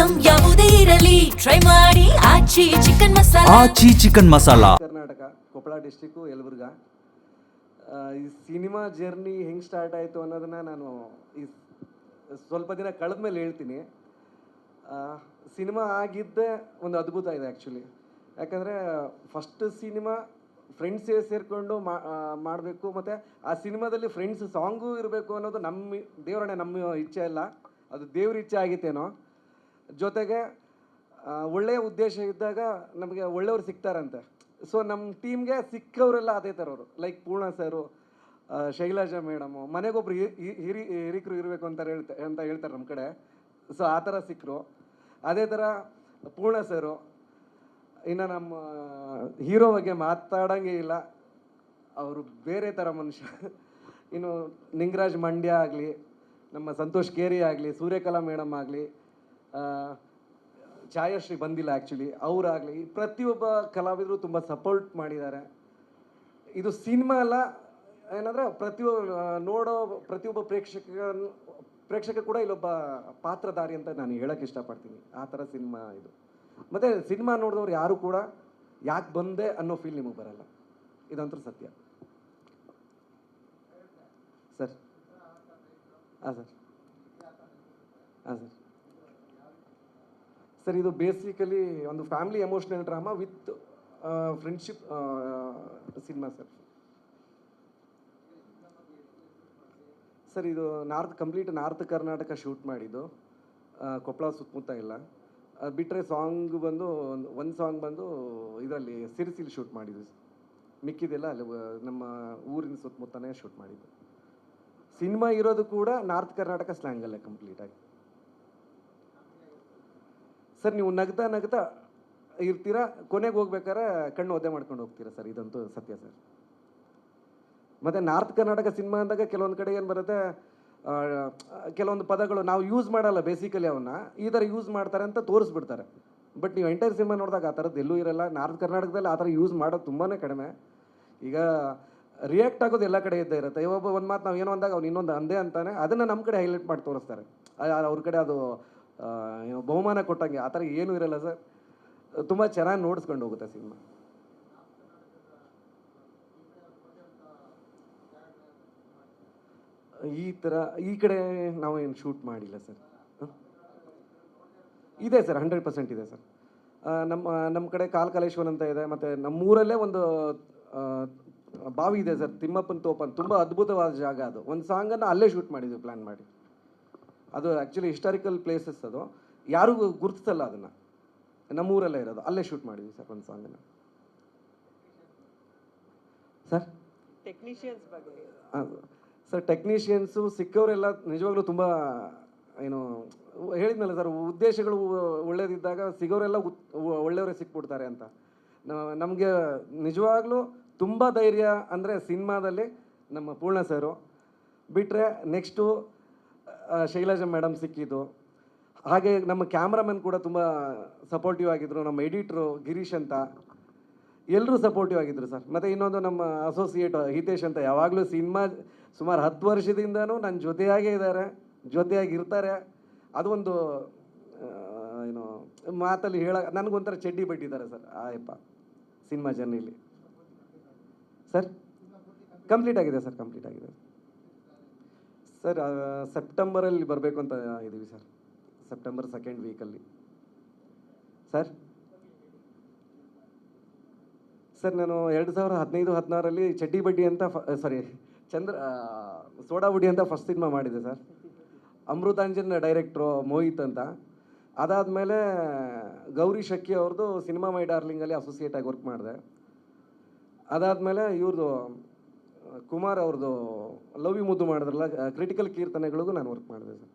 Item ಯಾವುದೇ ಇರಲಿ try ಮಾಡಿ ಆಚಿ ಚಿಕನ್ ಮಸಾಲಾ. ಆಚಿ ಚಿಕನ್ ಮಸಾಲಾ. ಕರ್ನಾಟಕ, ಕೊಪ್ಪಳ ಡಿಸ್ಟಿಕ್ಕು, ಯಲಬುರ್ಗಾ. ಈ ಸಿನಿಮಾ ಜರ್ನಿ ಹೆಂಗೆ ಸ್ಟಾರ್ಟ್ ಆಯಿತು ಅನ್ನೋದನ್ನು ನಾನು ಈ ಸ್ವಲ್ಪ ದಿನ ಕಳೆದ ಮೇಲೆ ಹೇಳ್ತೀನಿ. ಸಿನಿಮಾ ಆಗಿದ್ದೇ ಒಂದು ಅದ್ಭುತ ಇದೆ ಆ್ಯಕ್ಚುಲಿ. ಯಾಕಂದರೆ ಫಸ್ಟ್ ಸಿನಿಮಾ ಫ್ರೆಂಡ್ಸೇ ಸೇರಿಕೊಂಡು ಮಾಡಬೇಕು, ಮತ್ತು ಆ ಸಿನಿಮಾದಲ್ಲಿ ಫ್ರೆಂಡ್ಸ್ ಸಾಂಗೂ ಇರಬೇಕು ಅನ್ನೋದು ನಮ್ಮ ದೇವರಣೆ, ನಮ್ಮ ಇಚ್ಛೆ ಅಲ್ಲ, ಅದು ದೇವ್ರ ಇಚ್ಛೆ ಆಗಿತ್ತೇನೋ. ಜೊತೆಗೆ ಒಳ್ಳೆಯ ಉದ್ದೇಶ ಇದ್ದಾಗ ನಮಗೆ ಒಳ್ಳೆಯವ್ರು ಸಿಗ್ತಾರಂತೆ. ಸೊ ನಮ್ಮ ಟೀಮ್ಗೆ ಸಿಕ್ಕವರೆಲ್ಲ ಅದೇ ಥರವರು, ಲೈಕ್ ಪೂರ್ಣ ಸರು, ಶೈಲಜಾ ಮೇಡಮು, ಮನೆಗೊಬ್ರು ಹಿರಿಕರು ಇರಬೇಕು ಅಂತ ಹೇಳ್ತಾರೆ ನಮ್ಮ ಕಡೆ. ಸೊ ಆ ಥರ ಸಿಕ್ಕರು. ಅದೇ ಥರ ಪೂರ್ಣ ಸರು. ಇನ್ನು ನಮ್ಮ ಹೀರೋ ಬಗ್ಗೆ ಮಾತಾಡೋಂಗೆ ಇಲ್ಲ, ಅವರು ಬೇರೆ ಥರ ಮನುಷ್ಯ. ಇನ್ನು ನಿಂಗರಾಜ್ ಮಂಡ್ಯ ಆಗಲಿ, ನಮ್ಮ ಸಂತೋಷ್ ಕೇರಿ ಆಗಲಿ, ಸೂರ್ಯಕಲಾ ಮೇಡಮ್ ಆಗಲಿ, ಛಾಯಾಶ್ರೀ ಬಂದಿಲ್ಲ ಆ್ಯಕ್ಚುಲಿ, ಅವರಾಗಲಿ, ಪ್ರತಿಯೊಬ್ಬ ಕಲಾವಿದರು ತುಂಬ ಸಪೋರ್ಟ್ ಮಾಡಿದ್ದಾರೆ. ಇದು ಸಿನಿಮಾ ಅಲ್ಲ, ಏನಂದರೆ ನೋಡೋ ಪ್ರತಿಯೊಬ್ಬ ಪ್ರೇಕ್ಷಕ ಕೂಡ ಇಲ್ಲೊಬ್ಬ ಪಾತ್ರಧಾರಿ ಅಂತ ನಾನು ಹೇಳೋಕ್ಕೆ ಇಷ್ಟಪಡ್ತೀನಿ. ಆ ಥರ ಸಿನಿಮಾ ಇದು. ಮತ್ತು ಸಿನಿಮಾ ನೋಡಿದವ್ರು ಯಾರು ಕೂಡ ಯಾಕೆ ಬಂದೆ ಅನ್ನೋ ಫೀಲ್ ನಿಮಗೆ ಬರಲ್ಲ, ಇದಂತೂ ಸತ್ಯ. ಸರ್ ಹಾಂ ಸರ್ ಹಾಂ ಸರ್ ಸರ್ ಇದು ಬೇಸಿಕಲಿ ಒಂದು family emotional drama with friendship cinema sir. Sir ಇದು ಕಂಪ್ಲೀಟ್ ನಾರ್ತ್ ಕರ್ನಾಟಕ ಶೂಟ್ ಮಾಡಿದ್ದು, ಕೊಪ್ಪಳ ಸುತ್ತಮುತ್ತ ಇಲ್ಲ. ಬಿಟ್ಟರೆ ಸಾಂಗ್ ಬಂದು ಒಂದು ಸಾಂಗ್ ಬಂದು ಇದರಲ್ಲಿ ಸಿರಿಸಿಲಿ ಶೂಟ್ ಮಾಡಿದ್ವಿ. ಮಿಕ್ಕಿದೆಲ್ಲ ಅಲ್ಲಿ ನಮ್ಮ ಊರಿನ ಸುತ್ತಮುತ್ತನೇ ಶೂಟ್ ಮಾಡಿದ್ದು. ಸಿನಿಮಾ ಇರೋದು ಕೂಡ ನಾರ್ತ್ ಕರ್ನಾಟಕ ಸ್ಲ್ಯಾಂಗಲ್ಲೇ ಕಂಪ್ಲೀಟಾಗಿ. ಸರ್ ನೀವು ನಗ್ತಾ ಇರ್ತೀರಾ, ಕೊನೆಗೆ ಹೋಗ್ಬೇಕಾದ್ರೆ ಕಣ್ಣು ಒದ್ದೆ ಮಾಡ್ಕೊಂಡು ಹೋಗ್ತೀರಾ ಸರ್, ಇದಂತೂ ಸತ್ಯ ಸರ್. ಮತ್ತು ನಾರ್ತ್ ಕರ್ನಾಟಕ ಸಿನಿಮಾ ಅಂದಾಗ ಕೆಲವೊಂದು ಕಡೆ ಏನು ಬರುತ್ತೆ, ಕೆಲವೊಂದು ಪದಗಳು ನಾವು ಯೂಸ್ ಮಾಡಲ್ಲ, ಬೇಸಿಕಲಿ ಅವನ್ನ ಈ ಥರ ಯೂಸ್ ಮಾಡ್ತಾರೆ ಅಂತ ತೋರಿಸ್ಬಿಡ್ತಾರೆ. ಬಟ್ ನೀವು ಎಂಟೈರ್ ಸಿನಿಮಾ ನೋಡಿದಾಗ ಆ ಥರದ್ದು ಎಲ್ಲೂ ಇರಲ್ಲ. ನಾರ್ತ್ ಕರ್ನಾಟಕದಲ್ಲಿ ಆ ಥರ ಯೂಸ್ ಮಾಡೋದು ತುಂಬಾ ಕಡಿಮೆ. ಈಗ ರಿಯಾಕ್ಟ್ ಆಗೋದು ಎಲ್ಲ ಕಡೆ ಇದ್ದೇ ಇರುತ್ತೆ. ಒಬ್ಬ ಒಂದು ಮಾತು ನಾವು ಏನೋ ಅಂದಾಗ ಅವ್ನು ಇನ್ನೊಂದು ಅಂದೇ ಅಂತಾನೆ, ಅದನ್ನು ನಮ್ಮ ಕಡೆ ಹೈಲೈಟ್ ಮಾಡಿ ತೋರಿಸ್ತಾರೆ. ಅವ್ರ ಕಡೆ ಅದು ಏನೋ ಬಹುಮಾನ ಕೊಟ್ಟಂಗೆ. ಆ ಥರ ಏನೂ ಇರಲ್ಲ ಸರ್, ತುಂಬ ಚೆನ್ನಾಗಿ ನೋಡಿಸ್ಕೊಂಡು ಹೋಗುತ್ತೆ ಸಿನಿಮಾ. ಈ ಕಡೆ ನಾವು ಏನು ಶೂಟ್ ಮಾಡಿಲ್ಲ ಸರ್. ಇದೆ ಸರ್, 100% ಇದೆ ಸರ್. ನಮ್ಮ ಕಡೆ ಕಾಲೇಶ್ವರ ಅಂತ ಇದೆ, ಮತ್ತು ನಮ್ಮೂರಲ್ಲೇ ಒಂದು ಬಾವಿ ಇದೆ ಸರ್, ತಿಮ್ಮಪ್ಪನ ತೋಪನ್, ತುಂಬ ಅದ್ಭುತವಾದ ಜಾಗ ಅದು. ಒಂದು ಸಾಂಗನ್ನು ಅಲ್ಲೇ ಶೂಟ್ ಮಾಡಿದ್ವಿ ಪ್ಲ್ಯಾನ್ ಮಾಡಿ. ಅದು ಆ್ಯಕ್ಚುಲಿ ಹಿಸ್ಟಾರಿಕಲ್ ಪ್ಲೇಸಸ್, ಅದು ಯಾರಿಗೂ ಗುರುತಿಸಲ್ಲ ಅದನ್ನು, ನಮ್ಮೂರಲ್ಲೇ ಇರೋದು, ಅಲ್ಲೇ ಶೂಟ್ ಮಾಡಿದ್ವಿ ಸರ್ ಒಂದು ಸಾಂಗನ್ನು. ಸರ್ ಟೆಕ್ನಿಷಿಯನ್ಸ್ ಬಗ್ಗೆ ಸರ್, ಟೆಕ್ನಿಷಿಯನ್ಸು ಸಿಕ್ಕವರೆಲ್ಲ ನಿಜವಾಗ್ಲೂ ತುಂಬ ಏನು ಹೇಳಿದ್ನಲ್ಲ ಸರ್, ಉದ್ದೇಶಗಳು ಒಳ್ಳೇದಿದ್ದಾಗ ಸಿಗೋರೆಲ್ಲ ಒಳ್ಳೆಯವರೇ ಸಿಕ್ಬಿಡ್ತಾರೆ ಅಂತ. ನಮಗೆ ನಿಜವಾಗ್ಲೂ ತುಂಬ ಧೈರ್ಯ ಅಂದರೆ ಸಿನಿಮಾದಲ್ಲಿ ನಮ್ಮ ಪೂರ್ಣ ಸರು ಬಿಟ್ಟರೆ, ನೆಕ್ಸ್ಟು ಶೈಲಜಾ ಮೇಡಮ್ ಸಿಕ್ಕಿದ್ದು. ಹಾಗೆ ನಮ್ಮ ಕ್ಯಾಮ್ರಾಮನ್ ಕೂಡ ತುಂಬ ಸಪೋರ್ಟಿವ್ ಆಗಿದ್ದರು. ನಮ್ಮ ಎಡಿಟ್ರು ಗಿರೀಶ್ ಅಂತ ಎಲ್ಲರೂ ಸಪೋರ್ಟಿವ್ ಆಗಿದ್ದರು ಸರ್. ಮತ್ತು ಇನ್ನೊಂದು ನಮ್ಮ ಅಸೋಸಿಯೇಟ್ ಹಿತೇಶ್ ಅಂತ, ಯಾವಾಗಲೂ ಸಿನಿಮಾ ಸುಮಾರು 10 ವರ್ಷದಿಂದನೂ ನನ್ನ ಜೊತೆಯಾಗೇ ಇದ್ದಾರೆ, ಜೊತೆಯಾಗಿರ್ತಾರೆ. ಅದು ಒಂದು ಏನು ಮಾತಲ್ಲಿ ನನಗೊಂಥರ ಚಡ್ಡಿ ಬಿಟ್ಟಿದ್ದಾರೆ ಸರ್. ಆಯಪ್ಪ ಸಿನಿಮಾ ಜರ್ನಿಲಿ ಸರ್ ಕಂಪ್ಲೀಟ್ ಆಗಿದೆ ಸರ್, ಕಂಪ್ಲೀಟ್ ಆಗಿದೆ ಸರ್. ಸೆಪ್ಟೆಂಬರಲ್ಲಿ ಬರಬೇಕು ಅಂತ ಇದ್ದೀವಿ ಸರ್, ಸೆಪ್ಟೆಂಬರ್ 2nd ವೀಕಲ್ಲಿ ಸರ್. ಸರ್ ನಾನು 2015-16ರಲ್ಲಿ ಚಡ್ಡಿ ಬಡ್ಡಿ ಅಂತ ಸೋಡಾ ಬುಡ್ಡಿ ಅಂತ ಫಸ್ಟ್ ಸಿನಿಮಾ ಮಾಡಿದೆ ಸರ್. ಅಮೃತಾಂಜನ್ ಡೈರೆಕ್ಟ್ರು ಮೋಹಿತ್ ಅಂತ. ಅದಾದಮೇಲೆ ಗೌರಿ ಶಕ್ಕಿ ಅವ್ರದ್ದು ಸಿನಿಮಾ ಮೈ ಡಾರ್ಲಿಂಗಲ್ಲಿ ಅಸೋಸಿಯೇಟಾಗಿ ವರ್ಕ್ ಮಾಡಿದೆ. ಅದಾದಮೇಲೆ ಇವ್ರದ್ದು ಕುಮಾರ್ ಅವ್ರದ್ದು ಲವ್ ಯು ಮುದ್ದು ಮಾಡಿದ್ರಲ್ಲ, ಕ್ರಿಟಿಕಲ್ ಕೀರ್ತನೆಗಳಿಗೂ ನಾನು ವರ್ಕ್ ಮಾಡಿದೆ ಸರ್.